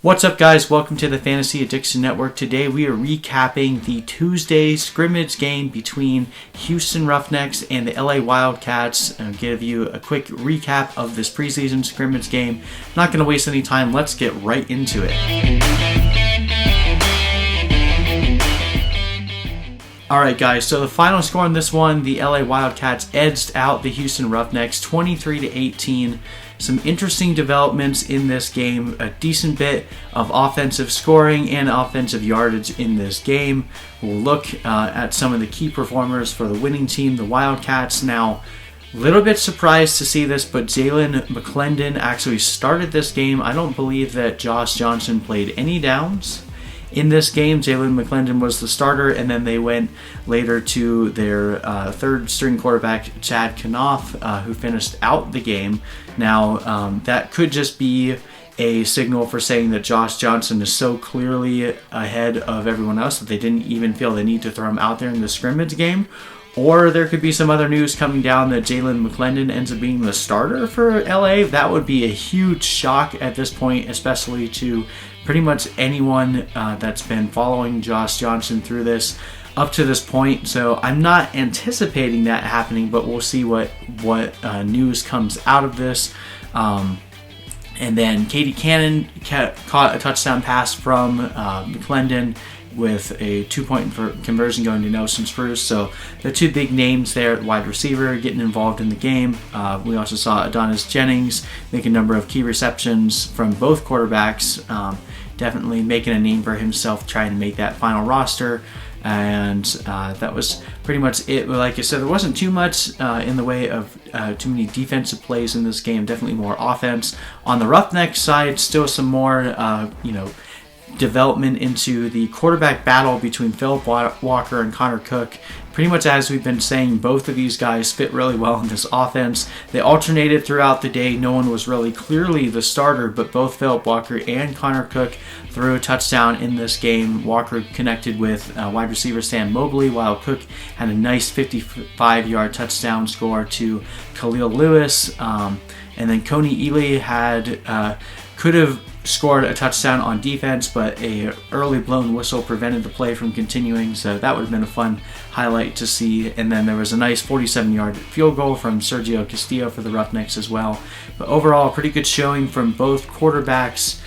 What's up, guys? Welcome to the Fantasy Addiction Network. Today we are recapping the Tuesday scrimmage game between Houston Roughnecks and the LA Wildcats. I'll give you a quick recap of this preseason scrimmage game. Not going to waste any time. Let's get right into it. Alright, guys, so the final score in this one, the LA Wildcats edged out the Houston Roughnecks 23-18. Some interesting developments in this game, a decent bit of offensive scoring and offensive yardage in this game. We'll look at some of the key performers for the winning team, the Wildcats. Now, a little bit surprised to see this, but Jalen McClendon actually started this game. I don't believe that Josh Johnson played any downs in this game. Jalen McClendon was the starter, and then they went later to their third-string quarterback, Chad Knopf, who finished out the game. Now, that could just be a signal for saying that Josh Johnson is so clearly ahead of everyone else that they didn't even feel the need to throw him out there in the scrimmage game. Or there could be some other news coming down that Jalen McClendon ends up being the starter for LA. That would be a huge shock at this point, especially to pretty much anyone that's been following Josh Johnson through this up to this point. So I'm not anticipating that happening, but we'll see what news comes out of this. And then Katie Cannon caught a touchdown pass from McClendon with a 2-point conversion going to Nelson Spruce. So the two big names there at wide receiver getting involved in the game. We also saw Adonis Jennings make a number of key receptions from both quarterbacks, definitely making a name for himself trying to make that final roster. And that was pretty much it. Like I said, there wasn't too much in the way of too many defensive plays in this game. Definitely more offense. On the Roughnecks side, still some more, development into the quarterback battle between Philip Walker and Connor Cook. Pretty much as we've been saying, both of these guys fit really well in this offense. They alternated throughout the day. No one was really clearly the starter, but both Philip Walker and Connor Cook threw a touchdown in this game. Walker connected with wide receiver Sam Mobley, while Cook had a nice 55-yard touchdown score to Khalil Lewis. And then Coney Ely could have scored a touchdown on defense, but a early blown whistle prevented the play from continuing, so that would have been a fun highlight to see. And then there was a nice 47-yard field goal from Sergio Castillo for the Roughnecks as well. But overall, a pretty good showing from both quarterbacks.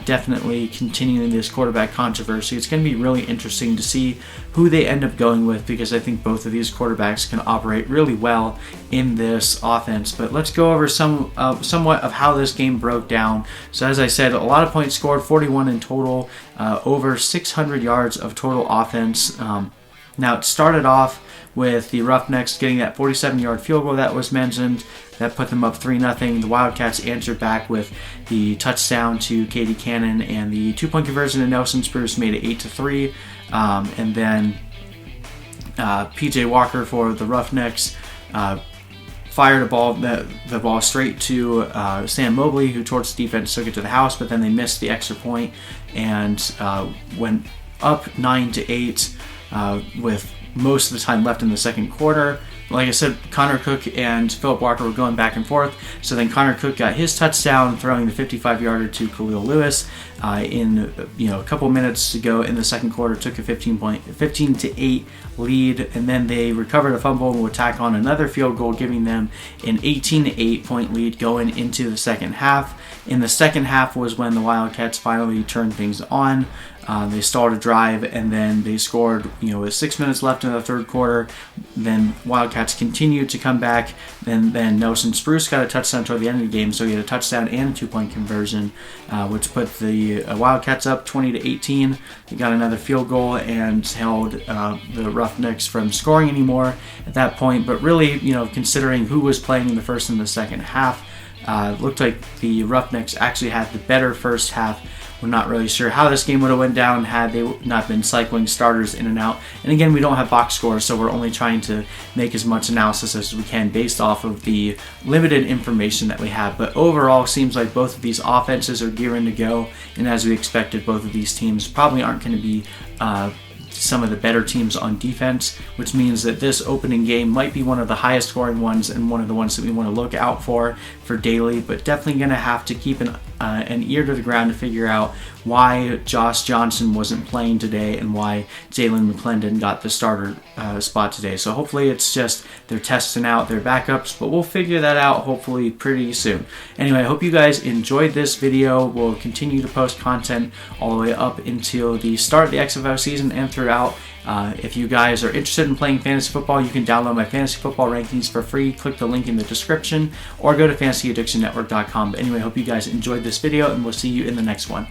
Definitely continuing this quarterback controversy. It's going to be really interesting to see who they end up going with, because I think both of these quarterbacks can operate really well in this offense. But let's go over somewhat of how this game broke down. So as I said, a lot of points scored, 41 in total, over 600 yards of total offense. Now, it started off with the Roughnecks getting that 47-yard field goal that was mentioned. That put them up 3-0. The Wildcats answered back with the touchdown to Katie Cannon, and the 2-point conversion to Nelson Spruce made it 8-3. And then PJ Walker for the Roughnecks fired the ball straight to Sam Mobley, who towards the defense took it to the house, but then they missed the extra point and went up 9-8 with most of the time left in the second quarter. Like I said, Connor Cook and Philip Walker were going back and forth. So then Connor Cook got his touchdown, throwing the 55-yarder to Khalil Lewis in a couple minutes to go in the second quarter. Took a 15-8 lead, and then they recovered a fumble and would tack on another field goal, giving them an 18-8 point lead going into the second half. In the second half was when the Wildcats finally turned things on. They stalled a drive, and then they scored, with 6 minutes left in the third quarter. Then Wildcats continued to come back. Then Nelson Spruce got a touchdown toward the end of the game, so he had a touchdown and a 2-point conversion, which put the Wildcats up 20-18. They got another field goal and held the Roughnecks from scoring anymore at that point. But really, considering who was playing in the first and the second half, looked like the Roughnecks actually had the better first half. We're not really sure how this game would have went down had they not been cycling starters in and out. And again, we don't have box scores, so we're only trying to make as much analysis as we can based off of the limited information that we have. But overall, seems like both of these offenses are gearing to go. And as we expected, both of these teams probably aren't going to be some of the better teams on defense, which means that this opening game might be one of the highest scoring ones and one of the ones that we want to look out for daily, but definitely going to have to keep an ear to the ground to figure out why Josh Johnson wasn't playing today and why Jalen McClendon got the starter spot today. So hopefully it's just they're testing out their backups, but we'll figure that out hopefully pretty soon. Anyway, I hope you guys enjoyed this video. We'll continue to post content all the way up until the start of the XFL season and throughout. If you guys are interested in playing fantasy football, you can download my fantasy football rankings for free. Click the link in the description or go to fantasyaddictionnetwork.com. But anyway, I hope you guys enjoyed this video, and we'll see you in the next one.